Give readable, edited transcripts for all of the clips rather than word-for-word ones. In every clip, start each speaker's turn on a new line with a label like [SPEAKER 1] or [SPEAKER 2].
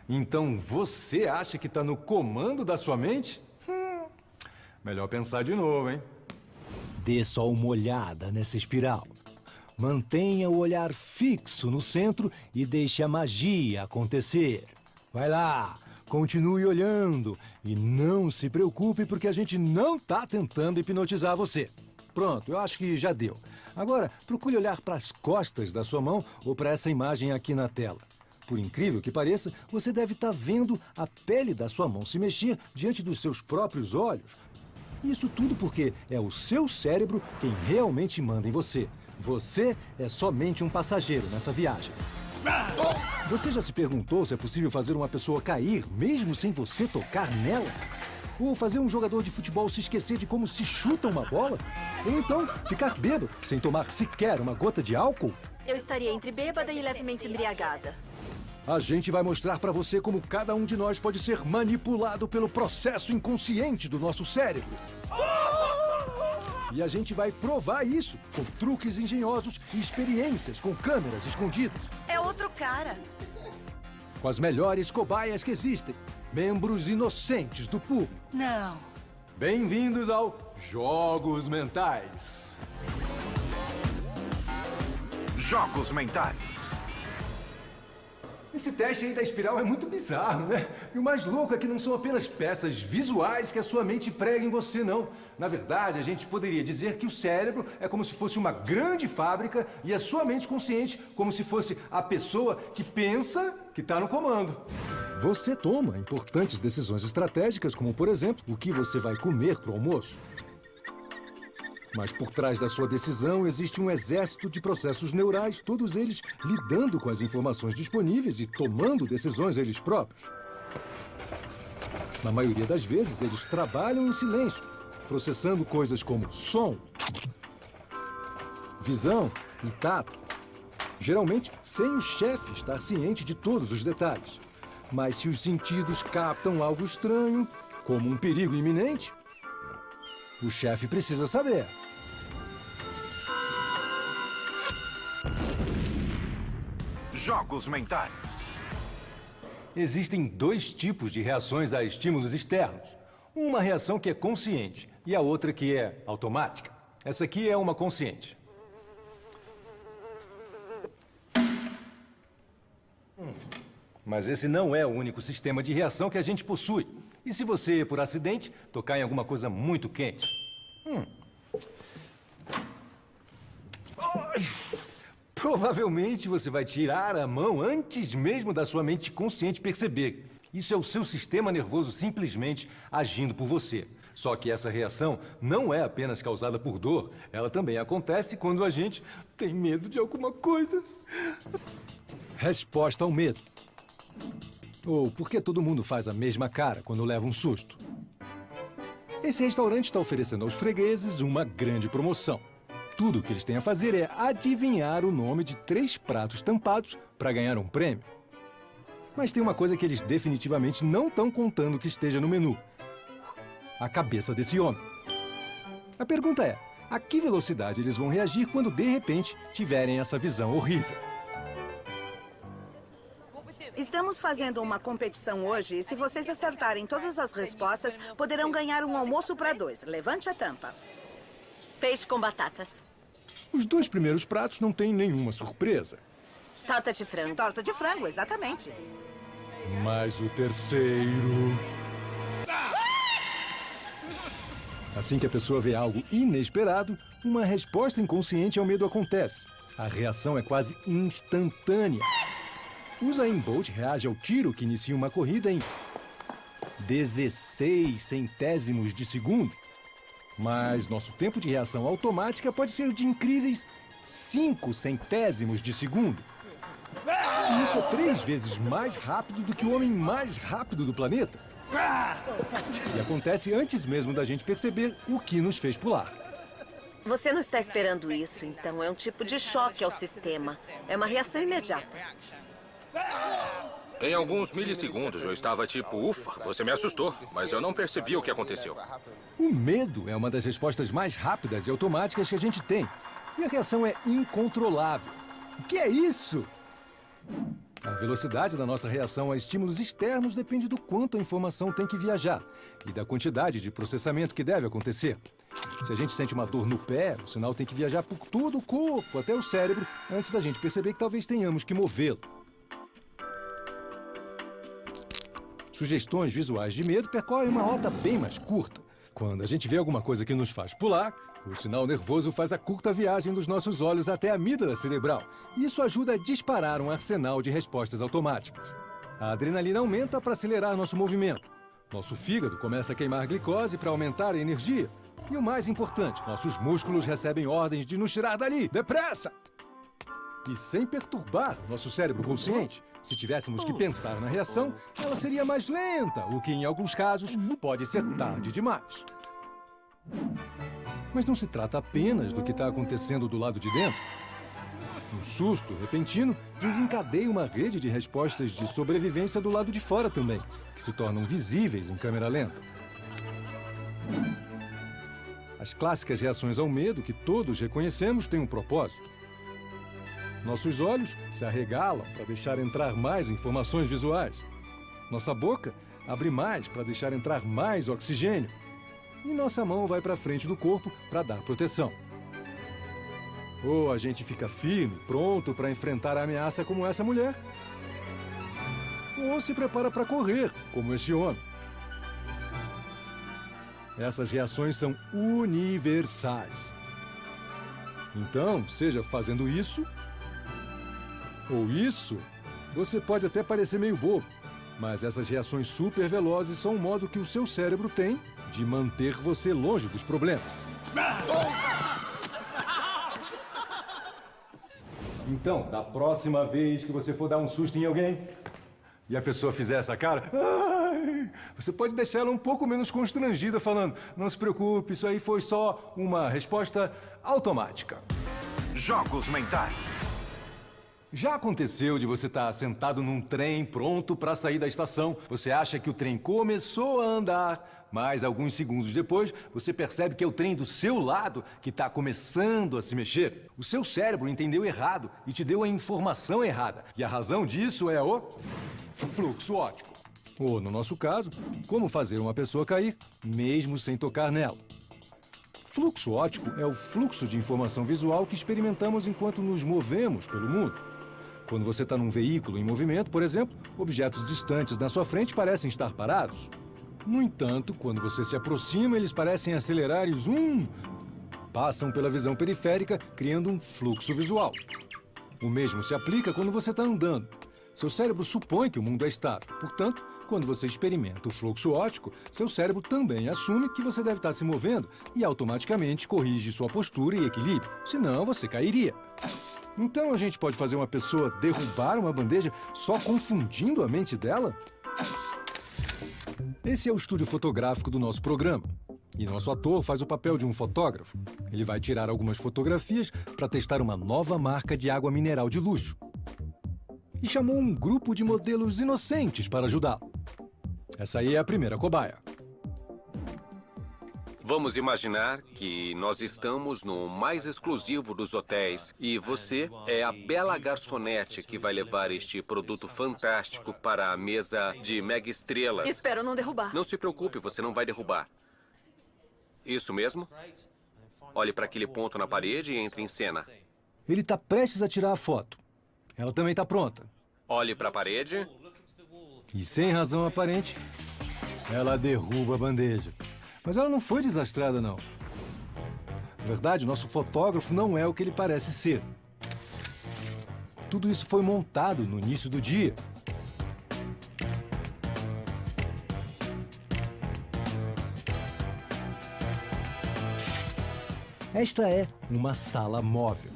[SPEAKER 1] Então você acha que está no comando da sua mente? Melhor pensar de novo, hein?
[SPEAKER 2] Dê só uma olhada nessa espiral. Mantenha o olhar fixo no centro e deixe a magia acontecer. Vai lá, continue olhando e não se preocupe porque a gente não está tentando hipnotizar você. Pronto, eu acho que já deu. Agora, procure olhar para as costas da sua mão ou para essa imagem aqui na tela. Por incrível que pareça, você deve estar vendo a pele da sua mão se mexer diante dos seus próprios olhos. Isso tudo porque é o seu cérebro quem realmente manda em você. Você é somente um passageiro nessa viagem. Você já se perguntou se é possível fazer uma pessoa cair mesmo sem você tocar nela? Ou fazer um jogador de futebol se esquecer de como se chuta uma bola? Ou então ficar bêbado sem tomar sequer uma gota de álcool?
[SPEAKER 3] Eu estaria entre bêbada e levemente embriagada.
[SPEAKER 2] A gente vai mostrar pra você como cada um de nós pode ser manipulado pelo processo inconsciente do nosso cérebro. E a gente vai provar isso com truques engenhosos e experiências com câmeras escondidas.
[SPEAKER 3] É outro cara.
[SPEAKER 2] Com as melhores cobaias que existem. Membros inocentes do público.
[SPEAKER 3] Não.
[SPEAKER 1] Bem-vindos ao Jogos Mentais.
[SPEAKER 4] Jogos Mentais.
[SPEAKER 1] Esse teste aí da espiral é muito bizarro, né? E o mais louco é que não são apenas peças visuais que a sua mente prega em você, não. Na verdade, a gente poderia dizer que o cérebro é como se fosse uma grande fábrica e a sua mente consciente como se fosse a pessoa que pensa que está no comando. Você toma importantes decisões estratégicas, como, por exemplo, o que você vai comer para o almoço. Mas por trás da sua decisão existe um exército de processos neurais, todos eles lidando com as informações disponíveis e tomando decisões eles próprios. Na maioria das vezes, eles trabalham em silêncio, processando coisas como som, visão e tato. Geralmente, sem o chefe estar ciente de todos os detalhes. Mas se os sentidos captam algo estranho, como um perigo iminente, o chefe precisa saber.
[SPEAKER 4] Jogos Mentais.
[SPEAKER 1] Existem dois tipos de reações a estímulos externos. Uma reação que é consciente e a outra que é automática. Essa aqui é uma consciente. Mas esse não é o único sistema de reação que a gente possui. E se você, por acidente, tocar em alguma coisa muito quente? Provavelmente você vai tirar a mão antes mesmo da sua mente consciente perceber. Isso é o seu sistema nervoso simplesmente agindo por você. Só que essa reação não é apenas causada por dor, ela também acontece quando a gente tem medo de alguma coisa. Resposta ao medo. Ou por que todo mundo faz a mesma cara quando leva um susto? Esse restaurante está oferecendo aos fregueses uma grande promoção. Tudo o que eles têm a fazer é adivinhar o nome de 3 pratos tampados para ganhar um prêmio. Mas tem uma coisa que eles definitivamente não estão contando que esteja no menu. A cabeça desse homem. A pergunta é, a que velocidade eles vão reagir quando de repente tiverem essa visão horrível?
[SPEAKER 5] Estamos fazendo uma competição hoje e se vocês acertarem todas as respostas, poderão ganhar um almoço para 2. Levante a tampa.
[SPEAKER 3] Peixe com batatas.
[SPEAKER 1] Os 2 primeiros pratos não têm nenhuma surpresa.
[SPEAKER 3] Torta de frango.
[SPEAKER 5] Torta de frango, exatamente.
[SPEAKER 1] Mas o terceiro... Assim que a pessoa vê algo inesperado, uma resposta inconsciente ao medo acontece. A reação é quase instantânea. O Usain Bolt reage ao tiro que inicia uma corrida em 16 centésimos de segundo. Mas nosso tempo de reação automática pode ser de incríveis 5 centésimos de segundo. E isso é 3 vezes mais rápido do que o homem mais rápido do planeta. E acontece antes mesmo da gente perceber o que nos fez pular.
[SPEAKER 3] Você não está esperando isso, então é um tipo de choque ao sistema. É uma reação imediata.
[SPEAKER 6] Em alguns milissegundos eu estava tipo, ufa, você me assustou, mas eu não percebi o que aconteceu.
[SPEAKER 1] O medo é uma das respostas mais rápidas e automáticas que a gente tem. E a reação é incontrolável. O que é isso? A velocidade da nossa reação a estímulos externos depende do quanto a informação tem que viajar e da quantidade de processamento que deve acontecer. Se a gente sente uma dor no pé, o sinal tem que viajar por todo o corpo, até o cérebro, antes da gente perceber que talvez tenhamos que movê-lo. Sugestões visuais de medo percorrem uma rota bem mais curta. Quando a gente vê alguma coisa que nos faz pular, o sinal nervoso faz a curta viagem dos nossos olhos até a amígdala cerebral. E isso ajuda a disparar um arsenal de respostas automáticas. A adrenalina aumenta para acelerar nosso movimento. Nosso fígado começa a queimar glicose para aumentar a energia. E o mais importante, nossos músculos recebem ordens de nos tirar dali, depressa! E sem perturbar nosso cérebro consciente. Se tivéssemos que pensar na reação, ela seria mais lenta, o que em alguns casos pode ser tarde demais. Mas não se trata apenas do que está acontecendo do lado de dentro. Um susto repentino desencadeia uma rede de respostas de sobrevivência do lado de fora também, que se tornam visíveis em câmera lenta. As clássicas reações ao medo que todos reconhecemos têm um propósito. Nossos olhos se arregalam para deixar entrar mais informações visuais. Nossa boca abre mais para deixar entrar mais oxigênio. E nossa mão vai para frente do corpo para dar proteção. Ou a gente fica firme, pronto para enfrentar a ameaça como essa mulher. Ou se prepara para correr, como este homem. Essas reações são universais. Então, seja fazendo isso ou isso, você pode até parecer meio bobo, mas essas reações super velozes são um modo que o seu cérebro tem de manter você longe dos problemas. Então, da próxima vez que você for dar um susto em alguém e a pessoa fizer essa cara, você pode deixar ela um pouco menos constrangida falando: não se preocupe, isso aí foi só uma resposta automática.
[SPEAKER 4] Jogos mentais.
[SPEAKER 1] Já aconteceu de você estar sentado num trem pronto para sair da estação? Você acha que o trem começou a andar, mas alguns segundos depois você percebe que é o trem do seu lado que está começando a se mexer? O seu cérebro entendeu errado e te deu a informação errada. E a razão disso é o fluxo óptico. Ou, no nosso caso, como fazer uma pessoa cair mesmo sem tocar nela. Fluxo óptico é o fluxo de informação visual que experimentamos enquanto nos movemos pelo mundo. Quando você está num veículo em movimento, por exemplo, objetos distantes na sua frente parecem estar parados. No entanto, quando você se aproxima, eles parecem acelerar e passam pela visão periférica, criando um fluxo visual. O mesmo se aplica quando você está andando. Seu cérebro supõe que o mundo é estável. Portanto, quando você experimenta o fluxo óptico, seu cérebro também assume que você deve estar se movendo e automaticamente corrige sua postura e equilíbrio. Senão, você cairia. Então, a gente pode fazer uma pessoa derrubar uma bandeja só confundindo a mente dela? Esse é o estúdio fotográfico do nosso programa. E nosso ator faz o papel de um fotógrafo. Ele vai tirar algumas fotografias para testar uma nova marca de água mineral de luxo. E chamou um grupo de modelos inocentes para ajudá-lo. Essa aí é a primeira cobaia.
[SPEAKER 7] Vamos imaginar que nós estamos no mais exclusivo dos hotéis e você é a bela garçonete que vai levar este produto fantástico para a mesa de mega estrelas.
[SPEAKER 3] Espero não derrubar.
[SPEAKER 7] Não se preocupe, você não vai derrubar. Isso mesmo? Olhe para aquele ponto na parede e entre em cena.
[SPEAKER 1] Ele está prestes a tirar a foto. Ela também está pronta.
[SPEAKER 7] Olhe para a parede.
[SPEAKER 1] E sem razão aparente, ela derruba a bandeja. Mas ela não foi desastrada, não. Na verdade, nosso fotógrafo não é o que ele parece ser. Tudo isso foi montado no início do dia. Esta é uma sala móvel.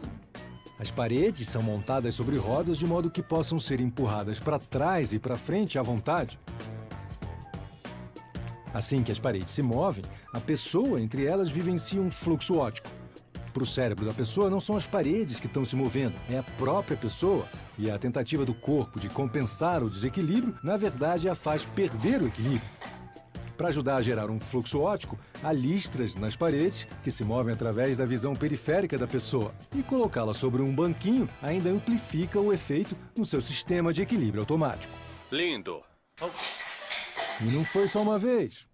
[SPEAKER 1] As paredes são montadas sobre rodas de modo que possam ser empurradas para trás e para frente à vontade. Assim que as paredes se movem, a pessoa entre elas vivencia um fluxo óptico. Para o cérebro da pessoa, não são as paredes que estão se movendo, é a própria pessoa. E a tentativa do corpo de compensar o desequilíbrio, na verdade, a faz perder o equilíbrio. Para ajudar a gerar um fluxo óptico, há listras nas paredes que se movem através da visão periférica da pessoa. E colocá-la sobre um banquinho ainda amplifica o efeito no seu sistema de equilíbrio automático.
[SPEAKER 7] Lindo.
[SPEAKER 1] E não foi só uma vez.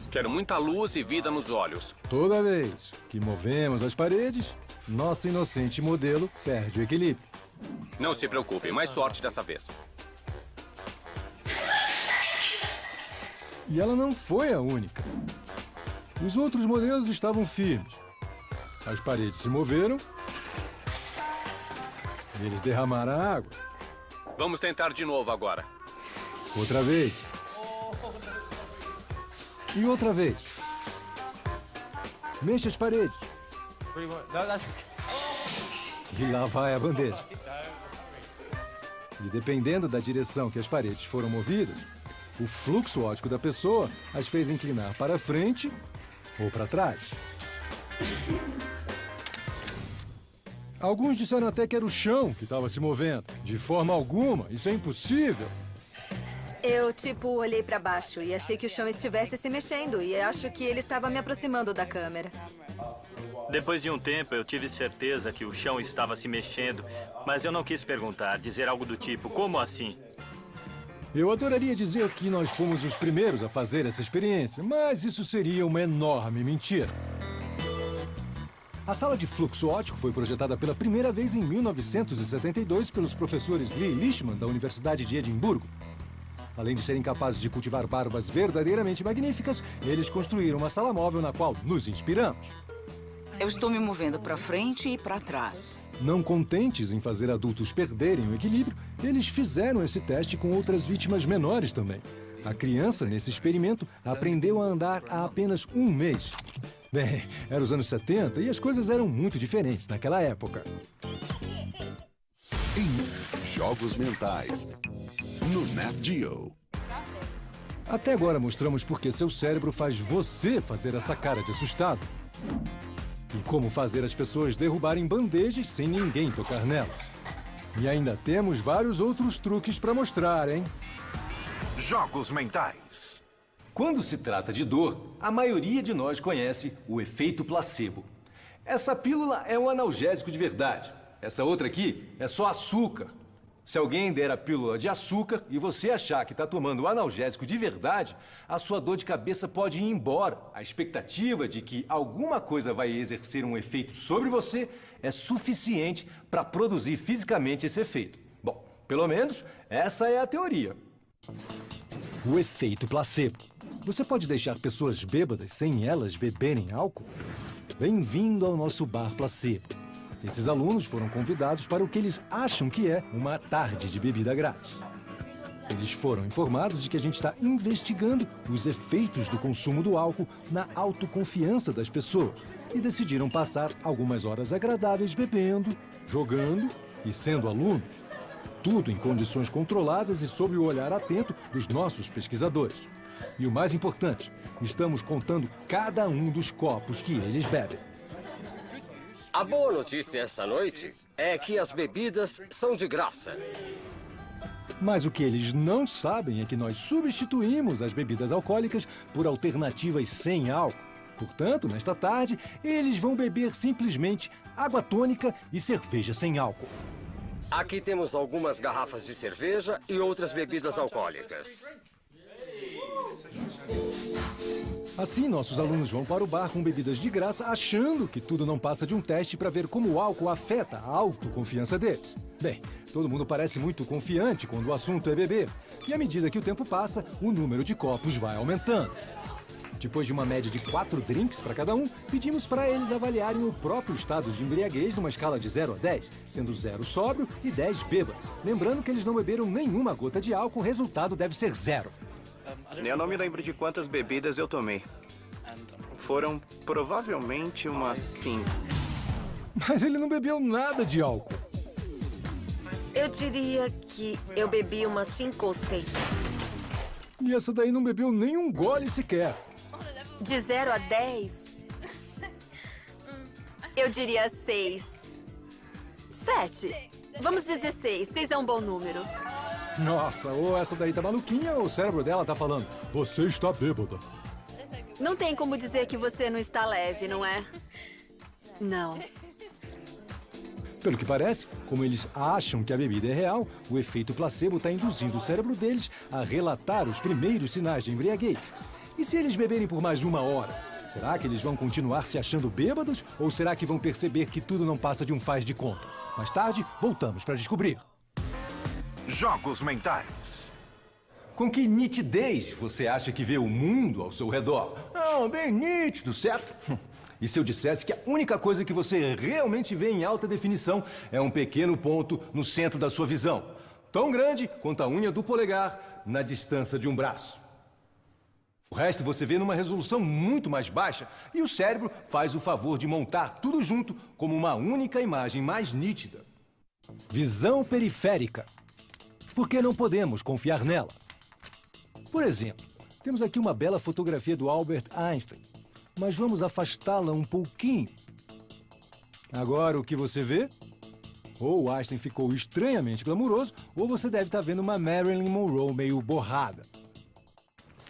[SPEAKER 7] Quero muita luz e vida nos olhos.
[SPEAKER 1] Toda vez que movemos as paredes, nossa inocente modelo perde o equilíbrio.
[SPEAKER 7] Não se preocupe, mais sorte dessa vez.
[SPEAKER 1] E ela não foi a única. Os outros modelos estavam firmes. As paredes se moveram. E eles derramaram a água.
[SPEAKER 7] Vamos tentar de novo agora.
[SPEAKER 1] Outra vez. E outra vez. Mexa as paredes. E lá vai a bandeja. E dependendo da direção que as paredes foram movidas, o fluxo óptico da pessoa as fez inclinar para frente ou para trás. Alguns disseram até que era o chão que estava se movendo. De forma alguma, isso é impossível.
[SPEAKER 8] Eu, olhei pra baixo e achei que o chão estivesse se mexendo e acho que ele estava me aproximando da câmera.
[SPEAKER 9] Depois de um tempo, eu tive certeza que o chão estava se mexendo, mas eu não quis perguntar, dizer algo do tipo, como assim?
[SPEAKER 1] Eu adoraria dizer que nós fomos os primeiros a fazer essa experiência, mas isso seria uma enorme mentira. A sala de fluxo óptico foi projetada pela primeira vez em 1972 pelos professores Lee Lishman, da Universidade de Edimburgo. Além de serem capazes de cultivar barbas verdadeiramente magníficas, eles construíram uma sala móvel na qual nos inspiramos.
[SPEAKER 10] Eu estou me movendo para frente e para trás.
[SPEAKER 1] Não contentes em fazer adultos perderem o equilíbrio, eles fizeram esse teste com outras vítimas menores também. A criança, nesse experimento, aprendeu a andar há apenas um mês. Bem, eram os anos 70 e as coisas eram muito diferentes naquela época.
[SPEAKER 11] Jogos Mentais, no Nat Geo.
[SPEAKER 1] Até agora mostramos por que seu cérebro faz você fazer essa cara de assustado. E como fazer as pessoas derrubarem bandejas sem ninguém tocar nela. E ainda temos vários outros truques para mostrar, hein?
[SPEAKER 4] Jogos Mentais.
[SPEAKER 1] Quando se trata de dor, a maioria de nós conhece o efeito placebo. Essa pílula é um analgésico de verdade. Essa outra aqui é só açúcar. Se alguém der a pílula de açúcar e você achar que está tomando o analgésico de verdade, a sua dor de cabeça pode ir embora. A expectativa de que alguma coisa vai exercer um efeito sobre você é suficiente para produzir fisicamente esse efeito. Bom, pelo menos essa é a teoria. O efeito placebo. Você pode deixar pessoas bêbadas sem elas beberem álcool? Bem-vindo ao nosso bar placebo. Esses alunos foram convidados para o que eles acham que é uma tarde de bebida grátis. Eles foram informados de que a gente está investigando os efeitos do consumo do álcool na autoconfiança das pessoas e decidiram passar algumas horas agradáveis bebendo, jogando e sendo alunos. Tudo em condições controladas e sob o olhar atento dos nossos pesquisadores. E o mais importante, estamos contando cada um dos copos que eles bebem.
[SPEAKER 12] A boa notícia esta noite é que as bebidas são de graça.
[SPEAKER 1] Mas o que eles não sabem é que nós substituímos as bebidas alcoólicas por alternativas sem álcool. Portanto, nesta tarde, eles vão beber simplesmente água tônica e cerveja sem álcool.
[SPEAKER 12] Aqui temos algumas garrafas de cerveja e outras bebidas alcoólicas.
[SPEAKER 1] Assim, nossos alunos vão para o bar com bebidas de graça, achando que tudo não passa de um teste para ver como o álcool afeta a autoconfiança deles. Bem, todo mundo parece muito confiante quando o assunto é beber. E à medida que o tempo passa, o número de copos vai aumentando. Depois de uma média de 4 drinks para cada um, pedimos para eles avaliarem o próprio estado de embriaguez numa escala de 0 a 10, sendo 0 sóbrio e 10 bêbado. Lembrando que eles não beberam nenhuma gota de álcool, o resultado deve ser 0.
[SPEAKER 13] Eu não me lembro de quantas bebidas eu tomei. Foram provavelmente umas 5.
[SPEAKER 1] Mas ele não bebeu nada de álcool.
[SPEAKER 3] Eu diria que eu bebi umas 5 ou 6.
[SPEAKER 1] E essa daí não bebeu nem um gole sequer.
[SPEAKER 8] De 0 a 10, eu diria 6. 7. Vamos dizer 6. 6 é um bom número.
[SPEAKER 2] Nossa, ou essa daí tá maluquinha ou o cérebro dela tá falando: você está bêbada.
[SPEAKER 8] Não tem como dizer que você não está leve, não é? Não.
[SPEAKER 2] Pelo que parece, como eles acham que a bebida é real, o efeito placebo está induzindo o cérebro deles a relatar os primeiros sinais de embriaguez. E se eles beberem por mais 1 hora? Será que eles vão continuar se achando bêbados ou será que vão perceber que tudo não passa de um faz de conta? Mais tarde, voltamos para descobrir.
[SPEAKER 4] Jogos mentais.
[SPEAKER 1] Com que nitidez você acha que vê o mundo ao seu redor? Ah, bem nítido, certo? E se eu dissesse que a única coisa que você realmente vê em alta definição é um pequeno ponto no centro da sua visão, tão grande quanto a unha do polegar na distância de um braço? O resto você vê numa resolução muito mais baixa e o cérebro faz o favor de montar tudo junto como uma única imagem mais nítida.
[SPEAKER 2] Visão periférica. Por que não podemos confiar nela? Por exemplo, temos aqui uma bela fotografia do Albert Einstein, mas vamos afastá-la um pouquinho. Agora o que você vê? Ou o Einstein ficou estranhamente glamuroso, ou você deve estar vendo uma Marilyn Monroe meio borrada.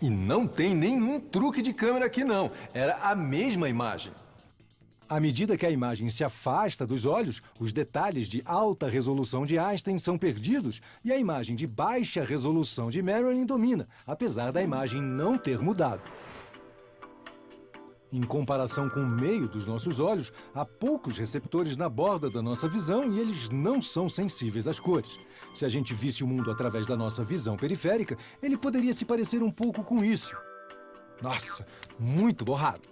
[SPEAKER 1] E não tem nenhum truque de câmera aqui não, era a mesma imagem.
[SPEAKER 2] À medida que a imagem se afasta dos olhos, os detalhes de alta resolução de Einstein são perdidos e a imagem de baixa resolução de Marilyn domina, apesar da imagem não ter mudado. Em comparação com o meio dos nossos olhos, há poucos receptores na borda da nossa visão e eles não são sensíveis às cores. Se a gente visse o mundo através da nossa visão periférica, ele poderia se parecer um pouco com isso. Nossa, muito borrado.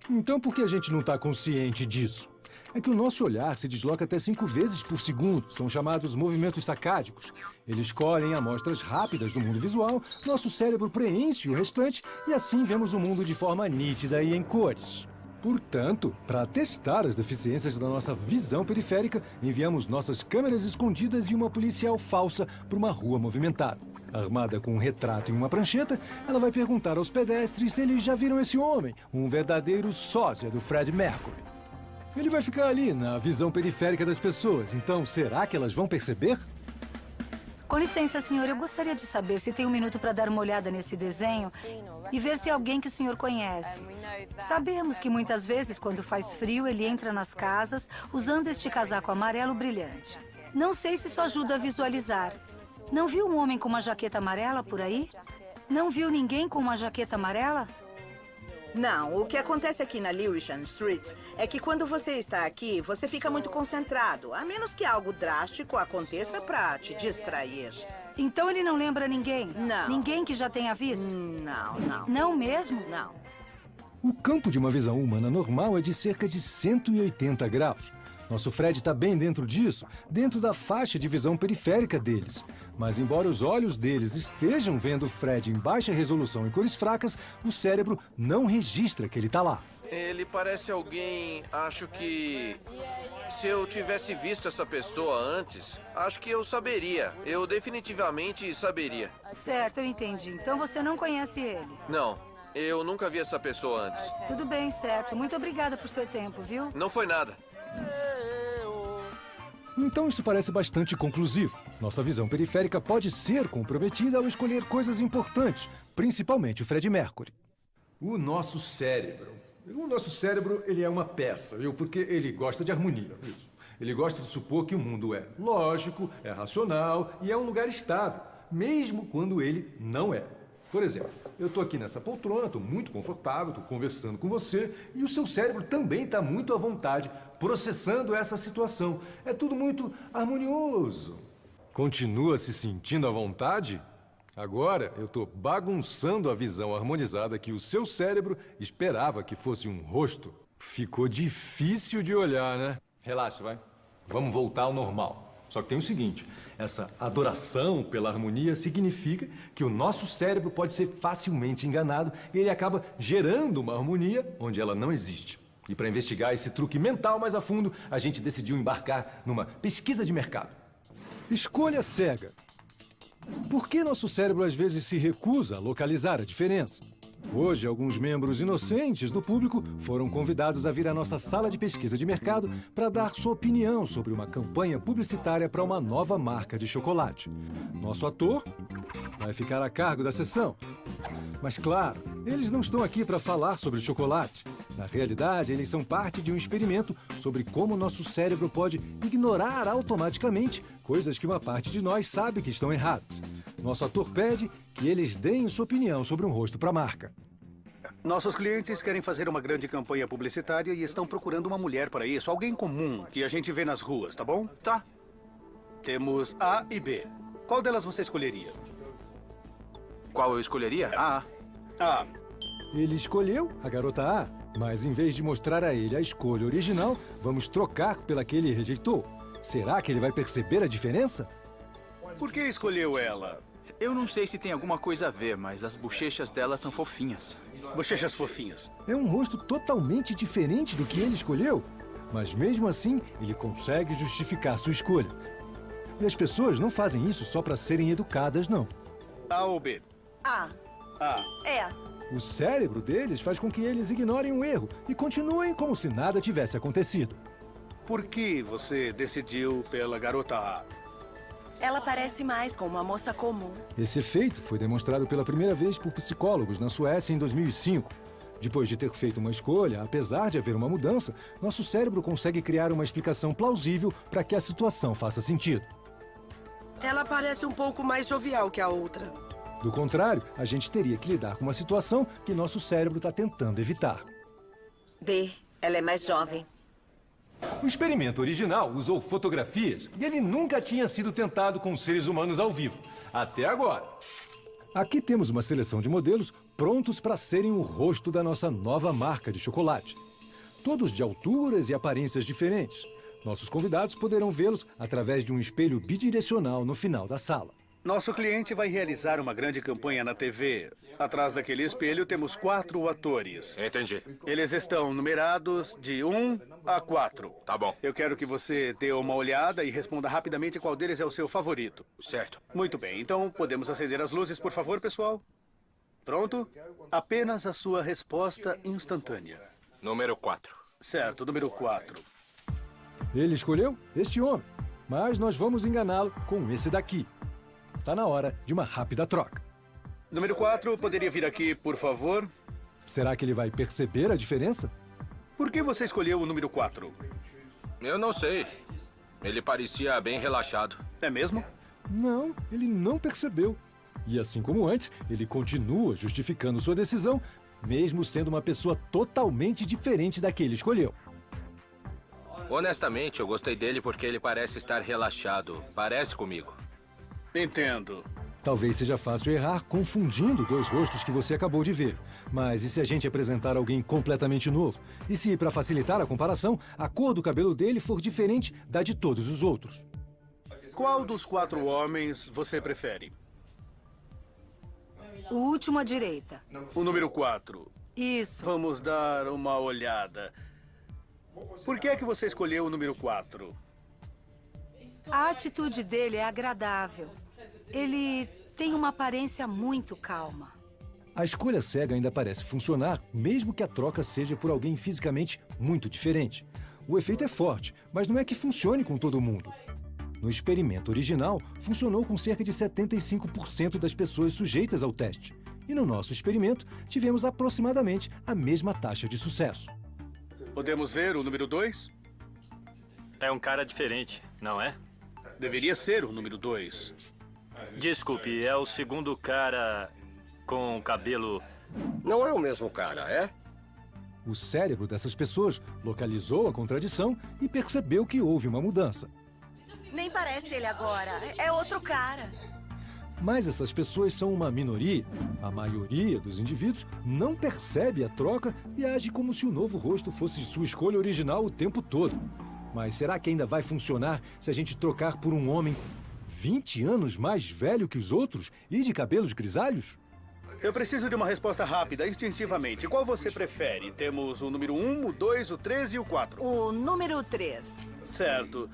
[SPEAKER 2] Então por que a gente não está consciente disso? É que o nosso olhar se desloca até 5 vezes por segundo. São chamados movimentos sacádicos. Eles colhem amostras rápidas do mundo visual, nosso cérebro preenche o restante e assim vemos o mundo de forma nítida e em cores. Portanto, para testar as deficiências da nossa visão periférica, enviamos nossas câmeras escondidas e uma policial falsa para uma rua movimentada. Armada com um retrato e uma prancheta, ela vai perguntar aos pedestres se eles já viram esse homem, um verdadeiro sósia do Fred Mercury. Ele vai ficar ali, na visão periférica das pessoas. Então, será que elas vão perceber?
[SPEAKER 14] Com licença, senhor. Eu gostaria de saber se tem um minuto para dar uma olhada nesse desenho e ver se é alguém que o senhor conhece. Sabemos que muitas vezes, quando faz frio, ele entra nas casas usando este casaco amarelo brilhante. Não sei se isso ajuda a visualizar. Não viu um homem com uma jaqueta amarela por aí? Não viu ninguém com uma jaqueta amarela?
[SPEAKER 5] Não, o que acontece aqui na Lewisham Street é que quando você está aqui, você fica muito concentrado, a menos que algo drástico aconteça para te distrair.
[SPEAKER 14] Então ele não lembra ninguém?
[SPEAKER 5] Não.
[SPEAKER 14] Ninguém que já tenha visto?
[SPEAKER 5] Não, não.
[SPEAKER 14] Não mesmo?
[SPEAKER 5] Não.
[SPEAKER 2] O campo de uma visão humana normal é de cerca de 180 graus. Nosso Fred está bem dentro disso, dentro da faixa de visão periférica deles. Mas embora os olhos deles estejam vendo o Fred em baixa resolução e cores fracas, o cérebro não registra que ele está lá.
[SPEAKER 15] Ele parece alguém... Acho que... Se eu tivesse visto essa pessoa antes, acho que eu saberia. Eu definitivamente saberia.
[SPEAKER 14] Certo, eu entendi. Então você não conhece ele?
[SPEAKER 15] Não, eu nunca vi essa pessoa antes.
[SPEAKER 14] Tudo bem, certo. Muito obrigada por seu tempo, viu?
[SPEAKER 15] Não foi nada.
[SPEAKER 2] Então isso parece bastante conclusivo. Nossa visão periférica pode ser comprometida ao escolher coisas importantes, principalmente o Fred Mercury.
[SPEAKER 1] O nosso cérebro. Ele é uma peça, viu? Porque ele gosta de harmonia, isso. Ele gosta de supor que o mundo é lógico, é racional e é um lugar estável, mesmo quando ele não é. Por exemplo, eu estou aqui nessa poltrona, estou muito confortável, estou conversando com você e o seu cérebro também está muito à vontade, processando essa situação. É tudo muito harmonioso. Continua se sentindo à vontade? Agora eu estou bagunçando a visão harmonizada que o seu cérebro esperava que fosse um rosto. Ficou difícil de olhar, né? Relaxa, vai. Vamos voltar ao normal. Só que tem o seguinte, essa adoração pela harmonia significa que o nosso cérebro pode ser facilmente enganado e ele acaba gerando uma harmonia onde ela não existe. E para investigar esse truque mental mais a fundo, a gente decidiu embarcar numa pesquisa de mercado.
[SPEAKER 2] Escolha cega. Por que nosso cérebro às vezes se recusa a localizar a diferença?
[SPEAKER 1] Hoje, alguns membros inocentes do público foram convidados a vir à nossa sala de pesquisa de mercado para dar sua opinião sobre uma campanha publicitária para uma nova marca de chocolate. Nosso ator vai ficar a cargo da sessão. Mas, claro, eles não estão aqui para falar sobre chocolate. Na realidade, eles são parte de um experimento sobre como nosso cérebro pode ignorar automaticamente coisas que uma parte de nós sabe que estão erradas. Nosso ator pede que eles deem sua opinião sobre um rosto para a marca.
[SPEAKER 16] Nossos clientes querem fazer uma grande campanha publicitária e estão procurando uma mulher para isso. Alguém comum que a gente vê nas ruas, tá bom?
[SPEAKER 13] Tá.
[SPEAKER 16] Temos A e B. Qual delas você escolheria?
[SPEAKER 13] Qual eu escolheria? A.
[SPEAKER 16] A.
[SPEAKER 1] Ele escolheu a garota A, mas em vez de mostrar a ele a escolha original, vamos trocar pela que ele rejeitou. Será que ele vai perceber a diferença?
[SPEAKER 16] Por que escolheu ela?
[SPEAKER 13] Eu não sei se tem alguma coisa a ver, mas as bochechas dela são fofinhas.
[SPEAKER 16] Bochechas fofinhas.
[SPEAKER 1] É um rosto totalmente diferente do que ele escolheu. Mas mesmo assim, ele consegue justificar sua escolha. E as pessoas não fazem isso só para serem educadas, não.
[SPEAKER 16] A ou B?
[SPEAKER 5] A.
[SPEAKER 16] A.
[SPEAKER 5] É.
[SPEAKER 1] O cérebro deles faz com que eles ignorem o erro e continuem como se nada tivesse acontecido.
[SPEAKER 16] Por que você decidiu pela garota A?
[SPEAKER 5] Ela parece mais com uma moça comum.
[SPEAKER 1] Esse efeito foi demonstrado pela primeira vez por psicólogos na Suécia em 2005. Depois de ter feito uma escolha, apesar de haver uma mudança, nosso cérebro consegue criar uma explicação plausível para que a situação faça sentido.
[SPEAKER 17] Ela parece um pouco mais jovial que a outra.
[SPEAKER 1] Do contrário, a gente teria que lidar com uma situação que nosso cérebro está tentando evitar.
[SPEAKER 3] B, ela é mais jovem.
[SPEAKER 1] O experimento original usou fotografias e ele nunca tinha sido tentado com seres humanos ao vivo. Até agora. Aqui temos uma seleção de modelos prontos para serem o rosto da nossa nova marca de chocolate. Todos de alturas e aparências diferentes. Nossos convidados poderão vê-los através de um espelho bidirecional no final da sala.
[SPEAKER 16] Nosso cliente vai realizar uma grande campanha na TV. Atrás daquele espelho temos 4 atores.
[SPEAKER 6] Entendi.
[SPEAKER 16] Eles estão numerados de 1 a 4.
[SPEAKER 6] Tá bom.
[SPEAKER 16] Eu quero que você dê uma olhada e responda rapidamente qual deles é o seu favorito.
[SPEAKER 6] Certo.
[SPEAKER 16] Muito bem. Então, podemos acender as luzes, por favor, pessoal? Pronto? Apenas a sua resposta instantânea.
[SPEAKER 6] Número 4.
[SPEAKER 16] Certo, número 4.
[SPEAKER 1] Ele escolheu este homem, mas nós vamos enganá-lo com esse daqui. Tá na hora de uma rápida troca.
[SPEAKER 16] Número 4, poderia vir aqui, por favor?
[SPEAKER 1] Será que ele vai perceber a diferença?
[SPEAKER 16] Por que você escolheu o número 4?
[SPEAKER 6] Eu não sei. Ele parecia bem relaxado.
[SPEAKER 16] É mesmo?
[SPEAKER 1] Não, ele não percebeu. E assim como antes, ele continua justificando sua decisão, mesmo sendo uma pessoa totalmente diferente da que ele escolheu.
[SPEAKER 6] Honestamente, eu gostei dele porque ele parece estar relaxado. Parece comigo.
[SPEAKER 16] Entendo.
[SPEAKER 1] Talvez seja fácil errar confundindo 2 rostos que você acabou de ver. Mas e se a gente apresentar alguém completamente novo? E se, para facilitar a comparação, a cor do cabelo dele for diferente da de todos os outros?
[SPEAKER 16] Qual dos 4 homens você prefere?
[SPEAKER 14] O último à direita.
[SPEAKER 16] O número 4.
[SPEAKER 14] Isso.
[SPEAKER 16] Vamos dar uma olhada. Por que é que você escolheu o número 4?
[SPEAKER 14] A atitude dele é agradável. Ele tem uma aparência muito calma.
[SPEAKER 1] A escolha cega ainda parece funcionar, mesmo que a troca seja por alguém fisicamente muito diferente. O efeito é forte, mas não é que funcione com todo mundo. No experimento original, funcionou com cerca de 75% das pessoas sujeitas ao teste. E no nosso experimento, tivemos aproximadamente a mesma taxa de sucesso.
[SPEAKER 16] Podemos ver o número 2?
[SPEAKER 9] É um cara diferente, não é?
[SPEAKER 16] Deveria ser o número 2.
[SPEAKER 9] Desculpe, é o segundo cara com cabelo...
[SPEAKER 12] Não é o mesmo cara, é?
[SPEAKER 1] O cérebro dessas pessoas localizou a contradição e percebeu que houve uma mudança.
[SPEAKER 5] Nem parece ele agora. É outro cara.
[SPEAKER 1] Mas essas pessoas são uma minoria. A maioria dos indivíduos não percebe a troca e age como se o novo rosto fosse sua escolha original o tempo todo. Mas será que ainda vai funcionar se a gente trocar por um homem 20 anos mais velho que os outros e de cabelos grisalhos?
[SPEAKER 16] Eu preciso de uma resposta rápida, instintivamente. Qual você prefere? Temos o número 1, o 2, o 3 e o 4.
[SPEAKER 5] O número 3.
[SPEAKER 16] Certo.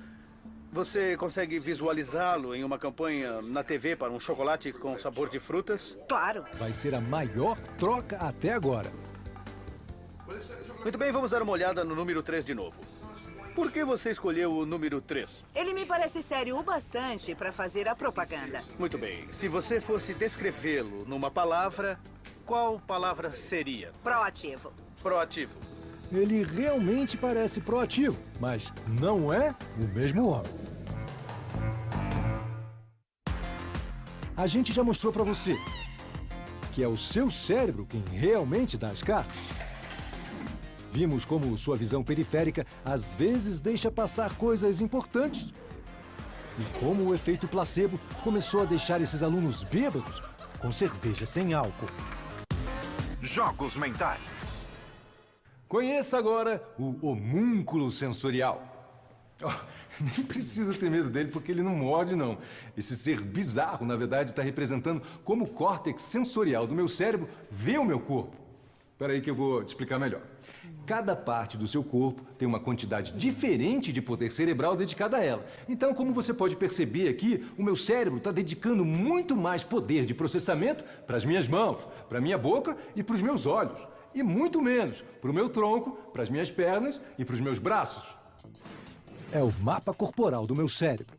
[SPEAKER 16] Você consegue visualizá-lo em uma campanha na TV para um chocolate com sabor de frutas?
[SPEAKER 5] Claro.
[SPEAKER 2] Vai ser a maior troca até agora.
[SPEAKER 16] Muito bem, vamos dar uma olhada no número 3 de novo. Por que você escolheu o número 3?
[SPEAKER 5] Ele me parece sério o bastante para fazer a propaganda.
[SPEAKER 16] Muito bem. Se você fosse descrevê-lo numa palavra, qual palavra seria?
[SPEAKER 5] Proativo.
[SPEAKER 16] Proativo.
[SPEAKER 2] Ele realmente parece proativo, mas não é o mesmo homem. A gente já mostrou para você que é o seu cérebro quem realmente dá as cartas. Vimos como sua visão periférica às vezes deixa passar coisas importantes. E como o efeito placebo começou a deixar esses alunos bêbados com cerveja sem álcool.
[SPEAKER 4] Jogos mentais.
[SPEAKER 1] Conheça agora o homúnculo sensorial. Oh, nem precisa ter medo dele porque ele não morde, não. Esse ser bizarro, na verdade, está representando como o córtex sensorial do meu cérebro vê o meu corpo. Espera aí que eu vou te explicar melhor. Cada parte do seu corpo tem uma quantidade diferente de poder cerebral dedicada a ela. Então, como você pode perceber aqui, o meu cérebro está dedicando muito mais poder de processamento para as minhas mãos, para a minha boca e para os meus olhos. E muito menos para o meu tronco, para as minhas pernas e para os meus braços.
[SPEAKER 2] É o mapa corporal do meu cérebro.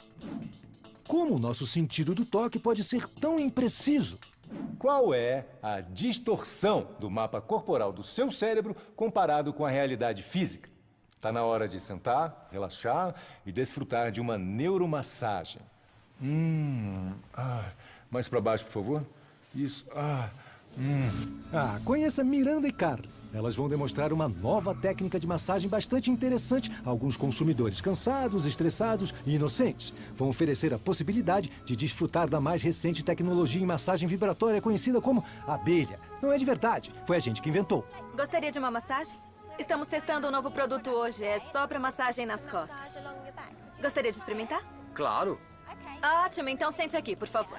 [SPEAKER 2] Como o nosso sentido do toque pode ser tão impreciso?
[SPEAKER 1] Qual é a distorção do mapa corporal do seu cérebro comparado com a realidade física? Está na hora de sentar, relaxar e desfrutar de uma neuromassagem. Mais para baixo, por favor. Isso.
[SPEAKER 2] Conheça Miranda e Carla. Elas vão demonstrar uma nova técnica de massagem bastante interessante a alguns consumidores cansados, estressados e inocentes. Vão oferecer a possibilidade de desfrutar da mais recente tecnologia em massagem vibratória conhecida como abelha. Não é de verdade, foi a gente que inventou.
[SPEAKER 8] Gostaria de uma massagem? Estamos testando um novo produto hoje, é só para massagem nas costas. Gostaria de experimentar?
[SPEAKER 12] Claro.
[SPEAKER 8] Ótimo, então sente aqui, por favor.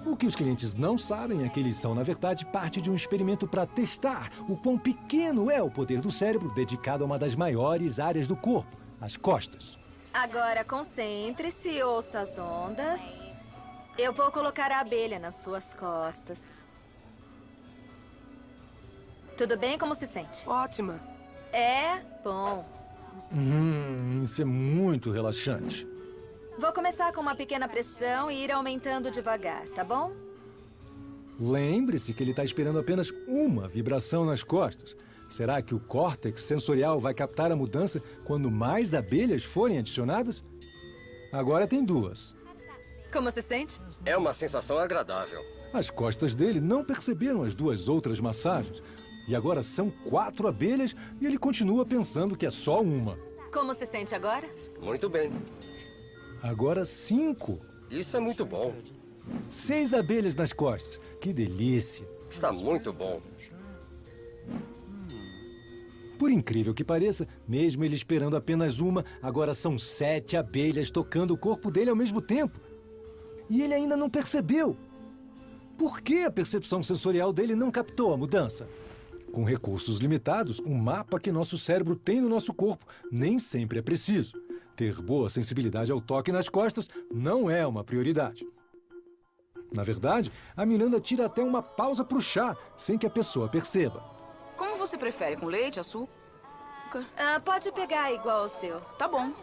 [SPEAKER 2] O que os clientes não sabem é que eles são, na verdade, parte de um experimento para testar o quão pequeno é o poder do cérebro dedicado a uma das maiores áreas do corpo, as costas.
[SPEAKER 8] Agora concentre-se, ouça as ondas. Eu vou colocar a abelha nas suas costas. Tudo bem? Como se sente?
[SPEAKER 17] Ótima.
[SPEAKER 8] É? Bom.
[SPEAKER 2] Isso é muito relaxante.
[SPEAKER 8] Vou começar com uma pequena pressão e ir aumentando devagar, tá bom?
[SPEAKER 2] Lembre-se que ele está esperando apenas uma vibração nas costas. Será que o córtex sensorial vai captar a mudança quando mais abelhas forem adicionadas? Agora tem 2.
[SPEAKER 8] Como se sente?
[SPEAKER 12] É uma sensação agradável.
[SPEAKER 2] As costas dele não perceberam as 2 outras massagens. E agora são 4 abelhas e ele continua pensando que é só uma.
[SPEAKER 8] Como se sente agora?
[SPEAKER 12] Muito bem.
[SPEAKER 2] Agora 5.
[SPEAKER 12] Isso é muito bom.
[SPEAKER 2] 6 abelhas nas costas. Que delícia.
[SPEAKER 12] Está muito bom.
[SPEAKER 2] Por incrível que pareça, mesmo ele esperando apenas uma, agora são 7 abelhas tocando o corpo dele ao mesmo tempo. E ele ainda não percebeu. Por que a percepção sensorial dele não captou a mudança? Com recursos limitados, o mapa que nosso cérebro tem no nosso corpo nem sempre é preciso. Ter boa sensibilidade ao toque nas costas não é uma prioridade. Na verdade, a Miranda tira até uma pausa para o chá, sem que a pessoa perceba.
[SPEAKER 10] Como você prefere, com leite, açúcar?
[SPEAKER 8] Pode pegar igual ao seu.
[SPEAKER 10] Tá bom.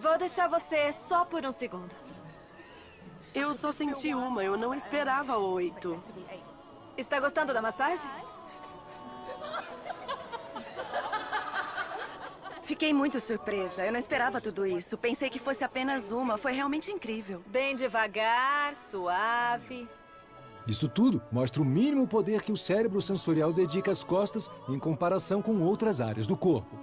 [SPEAKER 8] Vou deixar você só por um segundo.
[SPEAKER 17] Eu só senti uma, eu não esperava 8.
[SPEAKER 8] Está gostando da massagem?
[SPEAKER 18] Fiquei muito surpresa. Eu não esperava tudo isso. Pensei que fosse apenas uma. Foi realmente incrível.
[SPEAKER 8] Bem devagar, suave.
[SPEAKER 2] Isso tudo mostra o mínimo poder que o cérebro sensorial dedica às costas em comparação com outras áreas do corpo.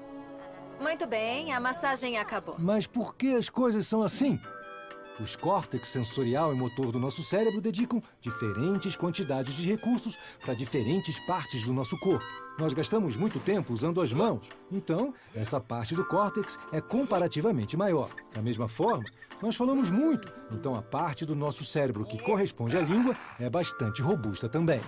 [SPEAKER 8] Muito bem, a massagem acabou.
[SPEAKER 2] Mas por que as coisas são assim? Os córtex sensorial e motor do nosso cérebro dedicam diferentes quantidades de recursos para diferentes partes do nosso corpo. Nós gastamos muito tempo usando as mãos, então essa parte do córtex é comparativamente maior. Da mesma forma, nós falamos muito, então a parte do nosso cérebro que corresponde à língua é bastante robusta também.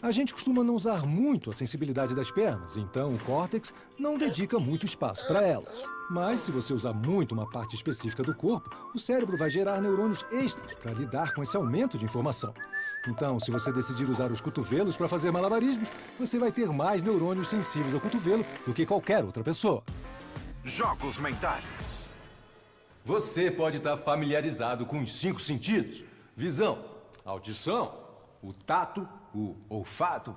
[SPEAKER 2] A gente costuma não usar muito a sensibilidade das pernas, então o córtex não dedica muito espaço para elas. Mas se você usar muito uma parte específica do corpo, o cérebro vai gerar neurônios extras para lidar com esse aumento de informação. Então, se você decidir usar os cotovelos para fazer malabarismos, você vai ter mais neurônios sensíveis ao cotovelo do que qualquer outra pessoa.
[SPEAKER 4] Jogos mentais.
[SPEAKER 1] Você pode estar familiarizado com os 5 sentidos: visão, audição, o tato, o olfato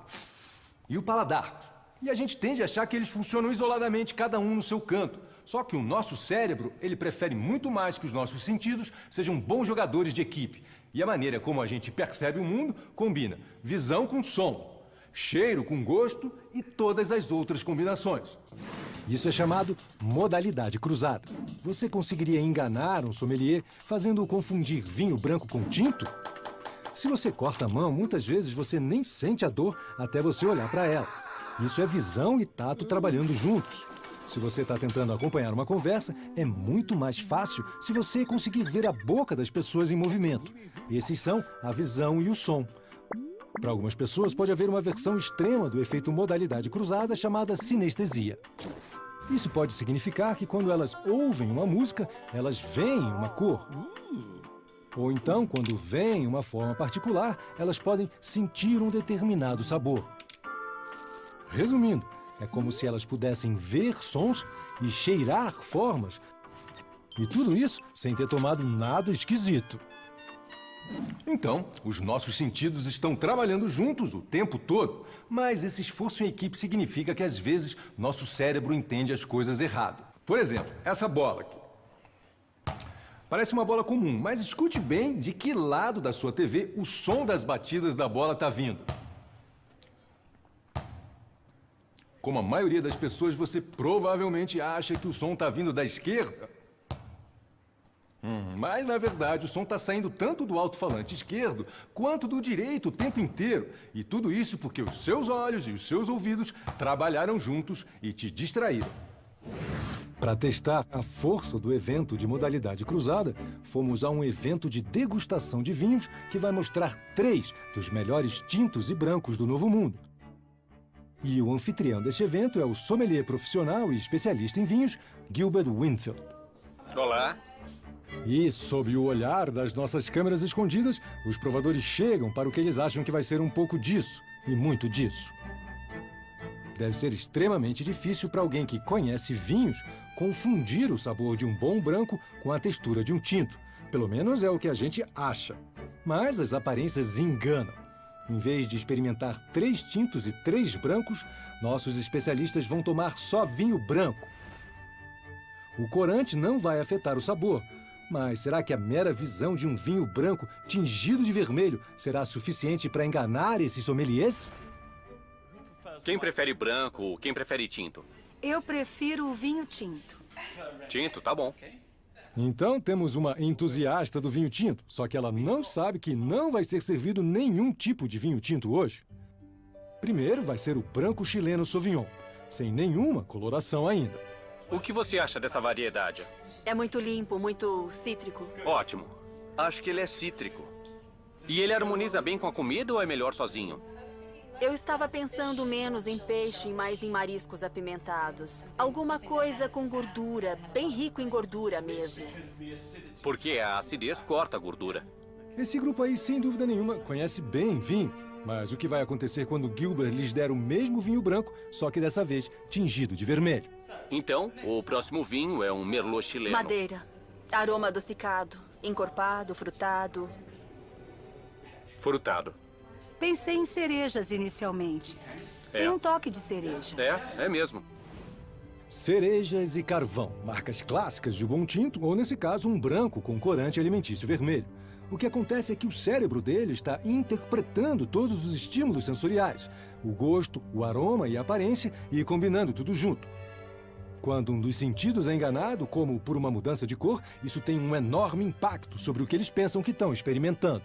[SPEAKER 1] e o paladar. E a gente tende a achar que eles funcionam isoladamente, cada um no seu canto. Só que o nosso cérebro, ele prefere muito mais que os nossos sentidos sejam bons jogadores de equipe. E a maneira como a gente percebe o mundo combina visão com som, cheiro com gosto e todas as outras combinações.
[SPEAKER 2] Isso é chamado modalidade cruzada. Você conseguiria enganar um sommelier fazendo-o confundir vinho branco com tinto? Se você corta a mão, muitas vezes você nem sente a dor até você olhar para ela. Isso é visão e tato trabalhando juntos. Se você está tentando acompanhar uma conversa, é muito mais fácil se você conseguir ver a boca das pessoas em movimento. Esses são a visão e o som. Para algumas pessoas, pode haver uma versão extrema do efeito modalidade cruzada chamada sinestesia. Isso pode significar que quando elas ouvem uma música, elas veem uma cor. Ou então, quando veem uma forma particular, elas podem sentir um determinado sabor. Resumindo, é como se elas pudessem ver sons e cheirar formas. E tudo isso sem ter tomado nada esquisito.
[SPEAKER 1] Então, os nossos sentidos estão trabalhando juntos o tempo todo. Mas esse esforço em equipe significa que, às vezes, nosso cérebro entende as coisas errado. Por exemplo, essa bola aqui. Parece uma bola comum, mas escute bem de que lado da sua TV o som das batidas da bola está vindo. Como a maioria das pessoas, você provavelmente acha que o som está vindo da esquerda. Mas, na verdade, o som está saindo tanto do alto-falante esquerdo quanto do direito o tempo inteiro. E tudo isso porque os seus olhos e os seus ouvidos trabalharam juntos e te distraíram.
[SPEAKER 2] Para testar a força do evento de modalidade cruzada, fomos a um evento de degustação de vinhos que vai mostrar 3 dos melhores tintos e brancos do Novo Mundo. E o anfitrião deste evento é o sommelier profissional e especialista em vinhos, Gilbert Winfield.
[SPEAKER 7] Olá.
[SPEAKER 2] E, sob o olhar das nossas câmeras escondidas, os provadores chegam para o que eles acham que vai ser um pouco disso e muito disso. Deve ser extremamente difícil para alguém que conhece vinhos confundir o sabor de um bom branco com a textura de um tinto. Pelo menos é o que a gente acha. Mas as aparências enganam. Em vez de experimentar 3 tintos e 3 brancos, nossos especialistas vão tomar só vinho branco. O corante não vai afetar o sabor, mas será que a mera visão de um vinho branco tingido de vermelho será suficiente para enganar esses sommeliers?
[SPEAKER 7] Quem prefere branco ou quem prefere tinto?
[SPEAKER 14] Eu prefiro o vinho tinto.
[SPEAKER 7] Tinto, tá bom.
[SPEAKER 2] Então temos uma entusiasta do vinho tinto, só que ela não sabe que não vai ser servido nenhum tipo de vinho tinto hoje. Primeiro vai ser o branco chileno Sauvignon, sem nenhuma coloração ainda.
[SPEAKER 7] O que você acha dessa variedade?
[SPEAKER 8] É muito limpo, muito cítrico.
[SPEAKER 7] Ótimo.
[SPEAKER 15] Acho que ele é cítrico.
[SPEAKER 7] E ele harmoniza bem com a comida ou é melhor sozinho?
[SPEAKER 8] Eu estava pensando menos em peixe e mais em mariscos apimentados. Alguma coisa com gordura, bem rico em gordura mesmo.
[SPEAKER 7] Porque a acidez corta a gordura.
[SPEAKER 2] Esse grupo aí, sem dúvida nenhuma, conhece bem vinhos. Mas o que vai acontecer quando Gilbert lhes der o mesmo vinho branco, só que dessa vez tingido de vermelho?
[SPEAKER 7] Então, o próximo vinho é um Merlot chileno.
[SPEAKER 8] Madeira. Aroma adocicado, encorpado, frutado.
[SPEAKER 7] Frutado.
[SPEAKER 14] Pensei em cerejas inicialmente. Tem um toque de cereja.
[SPEAKER 7] É mesmo.
[SPEAKER 2] Cerejas e carvão, marcas clássicas de bom tinto, ou nesse caso, um branco com corante alimentício vermelho. O que acontece é que o cérebro dele está interpretando todos os estímulos sensoriais, o gosto, o aroma e a aparência, e combinando tudo junto. Quando um dos sentidos é enganado, como por uma mudança de cor, isso tem um enorme impacto sobre o que eles pensam que estão experimentando.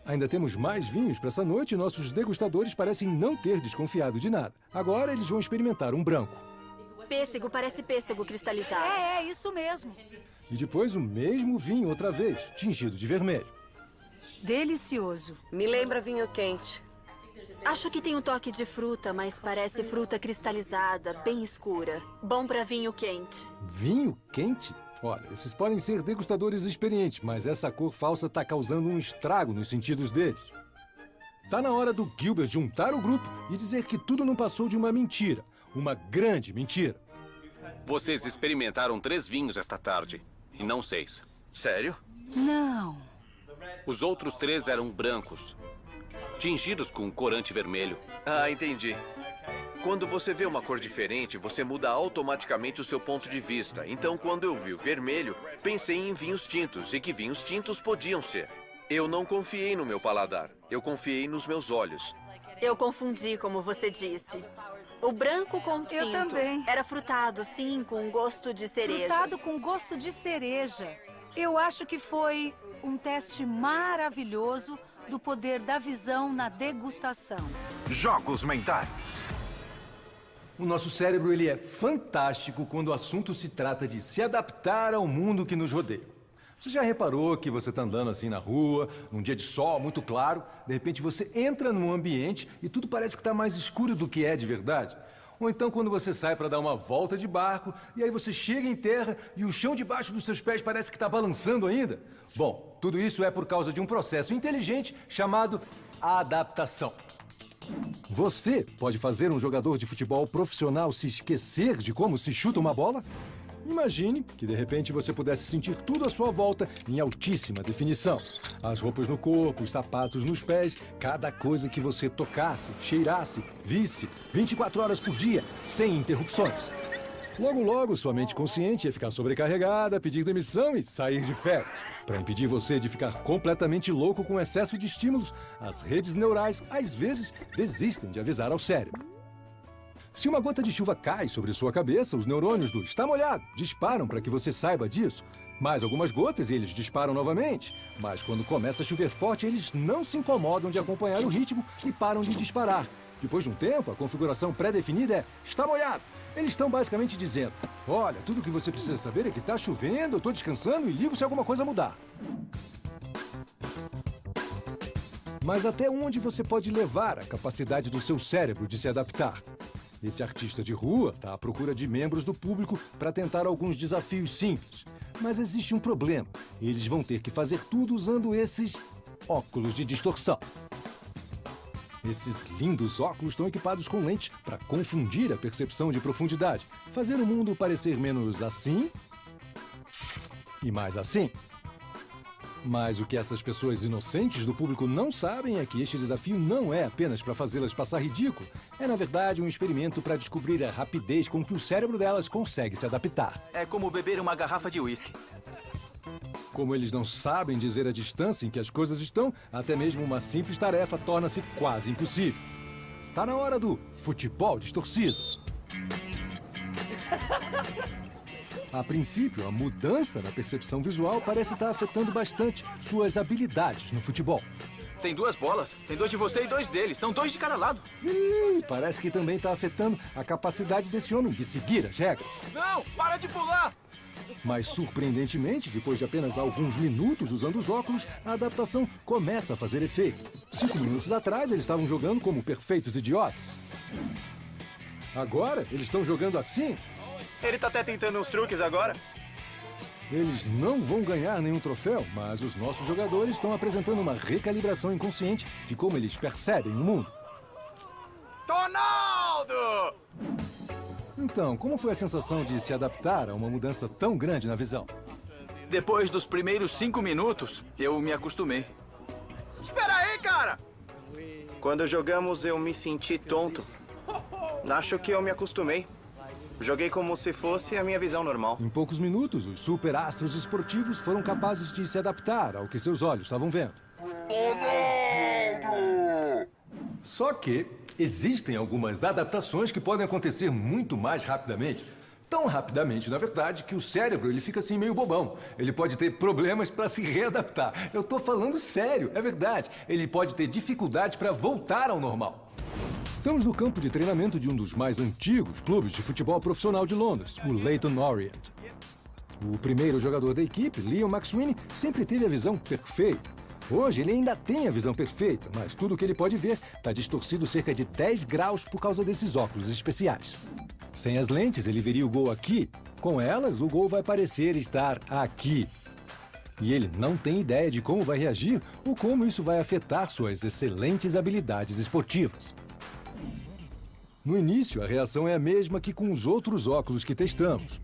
[SPEAKER 2] Ainda temos mais vinhos para essa noite e nossos degustadores parecem não ter desconfiado de nada. Agora eles vão experimentar um branco.
[SPEAKER 8] Pêssego, parece pêssego cristalizado.
[SPEAKER 14] É isso mesmo.
[SPEAKER 2] E depois o mesmo vinho outra vez, tingido de vermelho.
[SPEAKER 14] Delicioso.
[SPEAKER 3] Me lembra vinho quente.
[SPEAKER 8] Acho que tem um toque de fruta, mas parece fruta cristalizada, bem escura. Bom pra vinho quente.
[SPEAKER 1] Vinho quente? Olha, esses podem ser degustadores experientes, mas essa cor falsa tá causando um estrago nos sentidos deles. Tá na hora do Gilbert juntar o grupo e dizer que tudo não passou de uma mentira. Uma grande mentira.
[SPEAKER 7] Vocês experimentaram 3 vinhos esta tarde, e não 6.
[SPEAKER 15] Sério?
[SPEAKER 14] Não.
[SPEAKER 7] Os outros 3 eram brancos, tingidos com corante vermelho.
[SPEAKER 15] Ah, entendi. Quando você vê uma cor diferente, você muda automaticamente o seu ponto de vista. Então, quando eu vi o vermelho, pensei em vinhos tintos e que vinhos tintos podiam ser. Eu não confiei no meu paladar. Eu confiei nos meus olhos.
[SPEAKER 8] Eu confundi, como você disse. O branco com tinto.
[SPEAKER 14] Eu também.
[SPEAKER 8] Era frutado, sim, com gosto de cereja.
[SPEAKER 14] Frutado com gosto de cereja. Eu acho que foi um teste maravilhoso do poder da visão na degustação.
[SPEAKER 4] Jogos mentais.
[SPEAKER 1] O nosso cérebro ele é fantástico quando o assunto se trata de se adaptar ao mundo que nos rodeia. Você já reparou que você está andando assim na rua, num dia de sol muito claro, de repente você entra num ambiente e tudo parece que está mais escuro do que é de verdade? Ou então quando você sai para dar uma volta de barco e aí você chega em terra e o chão debaixo dos seus pés parece que está balançando ainda? Bom, tudo isso é por causa de um processo inteligente chamado adaptação. Você pode fazer um jogador de futebol profissional se esquecer de como se chuta uma bola? Imagine que, de repente, você pudesse sentir tudo à sua volta em altíssima definição. As roupas no corpo, os sapatos nos pés, cada coisa que você tocasse, cheirasse, visse, 24 horas por dia, sem interrupções. Logo, logo, sua mente consciente ia ficar sobrecarregada, pedir demissão e sair de férias. Para impedir você de ficar completamente louco com excesso de estímulos, as redes neurais, às vezes, desistem de avisar ao cérebro. Se uma gota de chuva cai sobre sua cabeça, os neurônios do "está molhado" disparam para que você saiba disso. Mais algumas gotas e eles disparam novamente. Mas quando começa a chover forte, eles não se incomodam de acompanhar o ritmo e param de disparar. Depois de um tempo, a configuração pré-definida é "está molhado". Eles estão basicamente dizendo: olha, tudo o que você precisa saber é que está chovendo, eu estou descansando e ligo se alguma coisa mudar. Mas até onde você pode levar a capacidade do seu cérebro de se adaptar? Esse artista de rua está à procura de membros do público para tentar alguns desafios simples. Mas existe um problema. Eles vão ter que fazer tudo usando esses óculos de distorção. Esses lindos óculos estão equipados com lentes para confundir a percepção de profundidade, fazer o mundo parecer menos assim e mais assim. Mas o que essas pessoas inocentes do público não sabem é que este desafio não é apenas para fazê-las passar ridículo. É, na verdade, um experimento para descobrir a rapidez com que o cérebro delas consegue se adaptar.
[SPEAKER 19] É como beber uma garrafa de uísque.
[SPEAKER 1] Como eles não sabem dizer a distância em que as coisas estão, até mesmo uma simples tarefa torna-se quase impossível. Tá na hora do futebol distorcido. A princípio, a mudança na percepção visual parece estar afetando bastante suas habilidades no futebol.
[SPEAKER 19] Tem 2 bolas. Tem 2 de você e 2 deles. São 2 de cada lado.
[SPEAKER 1] Parece que também está afetando a capacidade desse homem de seguir as regras.
[SPEAKER 19] Não! Para de pular!
[SPEAKER 1] Mas, surpreendentemente, depois de apenas alguns minutos usando os óculos, a adaptação começa a fazer efeito. 5 minutos atrás, eles estavam jogando como perfeitos idiotas. Agora, eles estão jogando assim.
[SPEAKER 13] Ele tá até tentando uns truques agora.
[SPEAKER 1] Eles não vão ganhar nenhum troféu, mas os nossos jogadores estão apresentando uma recalibração inconsciente de como eles percebem o mundo.
[SPEAKER 13] Ronaldo!
[SPEAKER 1] Então, como foi a sensação de se adaptar a uma mudança tão grande na visão?
[SPEAKER 19] Depois dos primeiros 5 minutos, eu me acostumei.
[SPEAKER 13] Espera aí, cara! Quando jogamos, eu me senti tonto. Acho que eu me acostumei. Joguei como se fosse a minha visão normal.
[SPEAKER 1] Em poucos minutos, os superastros esportivos foram capazes de se adaptar ao que seus olhos estavam vendo. Só que existem algumas adaptações que podem acontecer muito mais rapidamente. Tão rapidamente, na verdade, que o cérebro ele fica assim meio bobão. Ele pode ter problemas para se readaptar. Eu tô falando sério, é verdade. Ele pode ter dificuldades para voltar ao normal. Estamos no campo de treinamento de um dos mais antigos clubes de futebol profissional de Londres, o Leyton Orient. O primeiro jogador da equipe, Leon McSweeney, sempre teve a visão perfeita. Hoje ele ainda tem a visão perfeita, mas tudo que ele pode ver está distorcido cerca de 10 graus por causa desses óculos especiais. Sem as lentes, ele veria o gol aqui. Com elas, o gol vai parecer estar aqui. E ele não tem ideia de como vai reagir ou como isso vai afetar suas excelentes habilidades esportivas. No início, a reação é a mesma que com os outros óculos que testamos.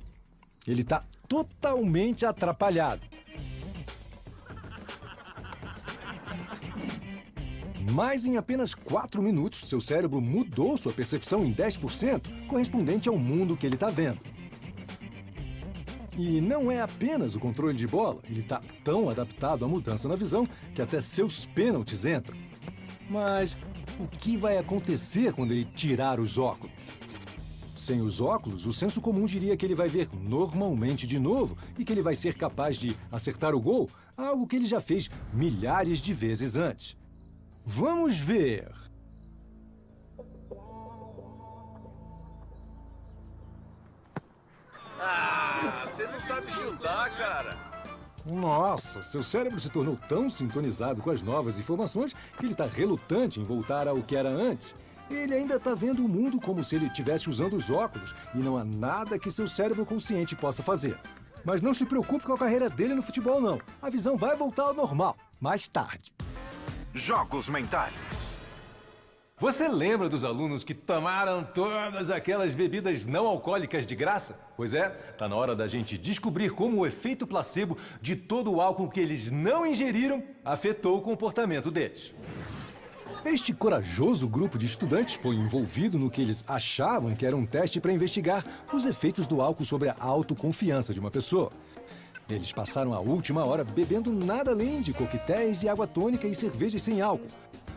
[SPEAKER 1] Ele está totalmente atrapalhado. Mas em apenas 4 minutos, seu cérebro mudou sua percepção em 10%, correspondente ao mundo que ele está vendo. E não é apenas o controle de bola, ele está tão adaptado à mudança na visão que até seus pênaltis entram. Mas o que vai acontecer quando ele tirar os óculos? Sem os óculos, o senso comum diria que ele vai ver normalmente de novo e que ele vai ser capaz de acertar o gol, algo que ele já fez milhares de vezes antes. Vamos ver.
[SPEAKER 15] Ah, você não sabe chutar, cara.
[SPEAKER 1] Nossa, seu cérebro se tornou tão sintonizado com as novas informações que ele está relutante em voltar ao que era antes. Ele ainda está vendo o mundo como se ele estivesse usando os óculos e não há nada que seu cérebro consciente possa fazer. Mas não se preocupe com a carreira dele no futebol, não. A visão vai voltar ao normal, mais tarde.
[SPEAKER 4] Jogos mentais.
[SPEAKER 1] Você lembra dos alunos que tomaram todas aquelas bebidas não alcoólicas de graça? Pois é, tá na hora da gente descobrir como o efeito placebo de todo o álcool que eles não ingeriram afetou o comportamento deles. Este corajoso grupo de estudantes foi envolvido no que eles achavam que era um teste para investigar os efeitos do álcool sobre a autoconfiança de uma pessoa. Eles passaram a última hora bebendo nada além de coquetéis de água tônica e cervejas sem álcool.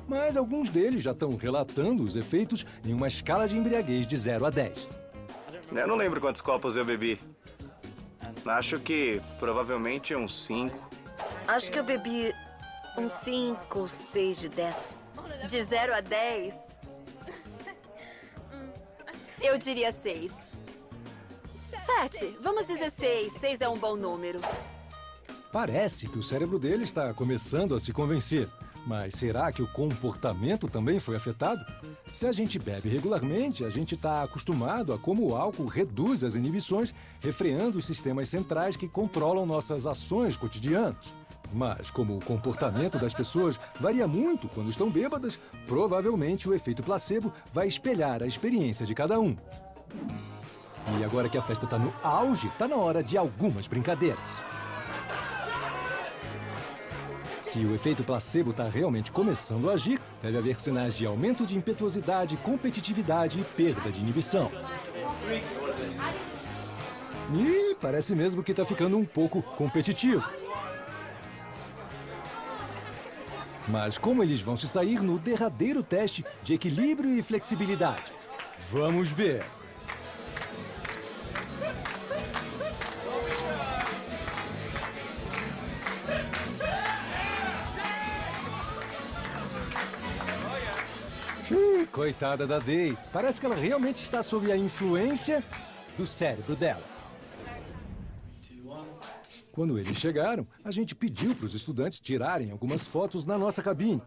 [SPEAKER 1] Mas alguns deles já estão relatando os efeitos em uma escala de embriaguez de 0 a 10.
[SPEAKER 13] Eu não lembro quantos copos eu bebi. Acho que provavelmente uns 5.
[SPEAKER 3] Acho que eu bebi uns 5 ou 6 de 10.
[SPEAKER 8] De 0 a 10? Eu diria 6. 7. Vamos dizer 6. 6 é um bom número.
[SPEAKER 1] Parece que o cérebro dele está começando a se convencer. Mas será que o comportamento também foi afetado? Se a gente bebe regularmente, a gente está acostumado a como o álcool reduz as inibições, refreando os sistemas centrais que controlam nossas ações cotidianas. Mas como o comportamento das pessoas varia muito quando estão bêbadas, provavelmente o efeito placebo vai espelhar a experiência de cada um. E agora que a festa está no auge, está na hora de algumas brincadeiras. Se o efeito placebo está realmente começando a agir, deve haver sinais de aumento de impetuosidade, competitividade e perda de inibição. E parece mesmo que está ficando um pouco competitivo. Mas como eles vão se sair no derradeiro teste de equilíbrio e flexibilidade? Vamos ver! Coitada da Daisy. Parece que ela realmente está sob a influência do cérebro dela. Quando eles chegaram, a gente pediu para os estudantes tirarem algumas fotos na nossa cabine.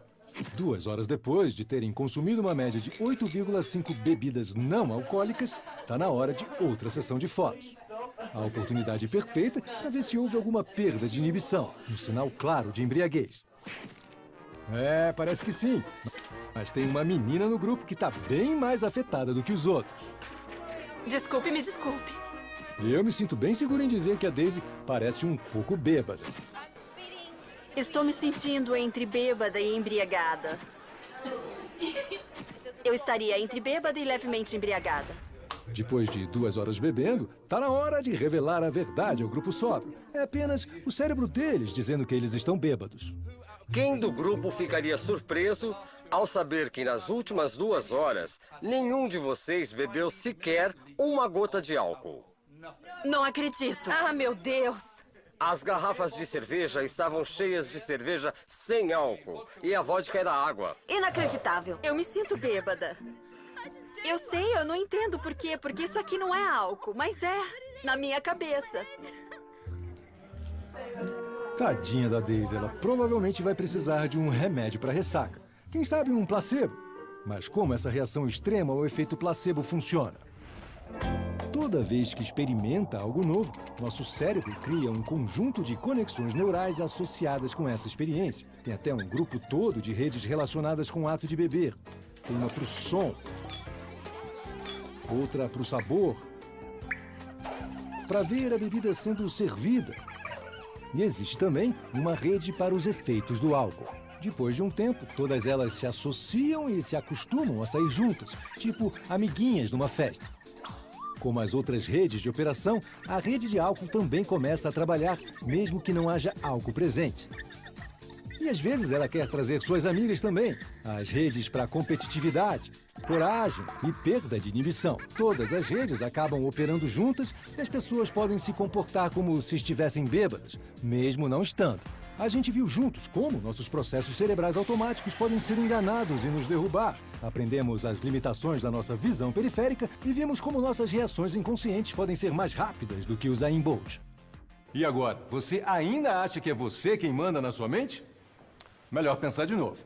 [SPEAKER 1] 2 horas depois de terem consumido uma média de 8,5 bebidas não alcoólicas, está na hora de outra sessão de fotos. A oportunidade perfeita para ver se houve alguma perda de inibição, um sinal claro de embriaguez. É, parece que sim. Mas tem uma menina no grupo que está bem mais afetada do que os outros.
[SPEAKER 8] Desculpe, me desculpe.
[SPEAKER 1] Eu me sinto bem seguro em dizer que a Daisy parece um pouco bêbada.
[SPEAKER 8] Estou me sentindo entre bêbada e embriagada. Eu estaria entre bêbada e levemente embriagada.
[SPEAKER 1] Depois de 2 horas bebendo, tá na hora de revelar a verdade ao grupo sóbrio. É apenas o cérebro deles dizendo que eles estão bêbados.
[SPEAKER 12] Quem do grupo ficaria surpreso ao saber que nas últimas 2 horas, nenhum de vocês bebeu sequer uma gota de álcool?
[SPEAKER 8] Não acredito. Ah, meu Deus.
[SPEAKER 12] As garrafas de cerveja estavam cheias de cerveja sem álcool e a vodka era água.
[SPEAKER 3] Inacreditável.
[SPEAKER 8] Eu me sinto bêbada. Eu sei, eu não entendo por quê, porque isso aqui não é álcool, mas é na minha cabeça.
[SPEAKER 1] Tadinha da Daisy, ela provavelmente vai precisar de um remédio para ressaca. Quem sabe um placebo? Mas como essa reação extrema ao efeito placebo funciona? Toda vez que experimenta algo novo, nosso cérebro cria um conjunto de conexões neurais associadas com essa experiência. Tem até um grupo todo de redes relacionadas com o ato de beber. Tem uma para o som, outra para o sabor, para ver a bebida sendo servida. E existe também uma rede para os efeitos do álcool. Depois de um tempo, todas elas se associam e se acostumam a sair juntas, tipo amiguinhas numa festa. Como as outras redes de operação, a rede de álcool também começa a trabalhar, mesmo que não haja álcool presente. E às vezes ela quer trazer suas amigas também. As redes para competitividade, coragem e perda de inibição. Todas as redes acabam operando juntas e as pessoas podem se comportar como se estivessem bêbadas, mesmo não estando. A gente viu juntos como nossos processos cerebrais automáticos podem ser enganados e nos derrubar. Aprendemos as limitações da nossa visão periférica e vimos como nossas reações inconscientes podem ser mais rápidas do que Usain Bolt. E agora, você ainda acha que é você quem manda na sua mente? Melhor pensar de novo.